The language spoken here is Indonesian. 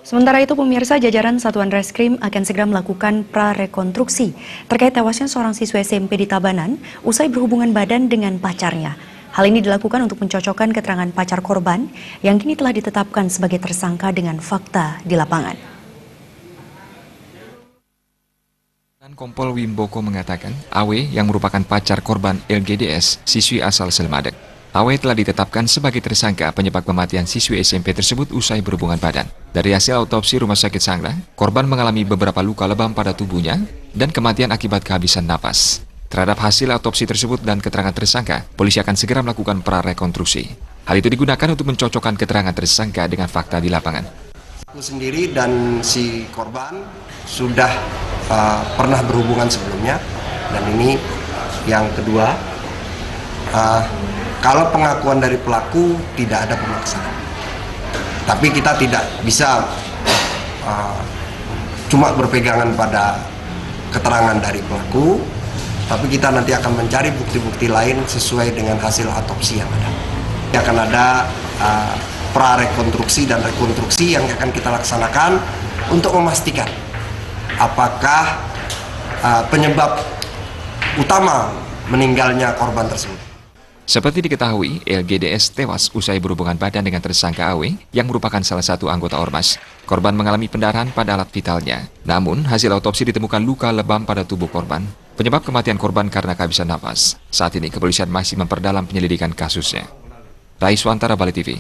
Sementara itu, pemirsa, jajaran Satuan Reskrim akan segera melakukan prarekonstruksi terkait tewasnya seorang siswa SMP di Tabanan usai berhubungan badan dengan pacarnya. Hal ini dilakukan untuk mencocokkan keterangan pacar korban yang kini telah ditetapkan sebagai tersangka dengan fakta di lapangan. Kompol Wimboko mengatakan, AW yang merupakan pacar korban LGDS, siswi asal Selmadeg. AW telah ditetapkan sebagai tersangka penyebab kematian siswi SMP tersebut usai berhubungan badan. Dari hasil autopsi Rumah Sakit Sanglah, korban mengalami beberapa luka lebam pada tubuhnya dan kematian akibat kehabisan napas. Terhadap hasil autopsi tersebut dan keterangan tersangka, polisi akan segera melakukan prarekonstruksi. Hal itu digunakan untuk mencocokkan keterangan tersangka dengan fakta di lapangan. Aku sendiri dan si korban sudah pernah berhubungan sebelumnya, dan ini yang kedua. Kalau pengakuan dari pelaku tidak ada pemaksaan, tapi kita tidak bisa cuma berpegangan pada keterangan dari pelaku, tapi kita nanti akan mencari bukti-bukti lain sesuai dengan hasil autopsi yang ada. Akan ada prarekonstruksi dan rekonstruksi yang akan kita laksanakan untuk memastikan apakah penyebab utama meninggalnya korban tersebut. Seperti diketahui, LGDS tewas usai berhubungan badan dengan tersangka AW yang merupakan salah satu anggota Ormas. Korban mengalami pendarahan pada alat vitalnya. Namun, hasil autopsi ditemukan luka lebam pada tubuh korban. Penyebab kematian korban karena kehabisan nafas. Saat ini, kepolisian masih memperdalam penyelidikan kasusnya. Raiswantara, Bali TV.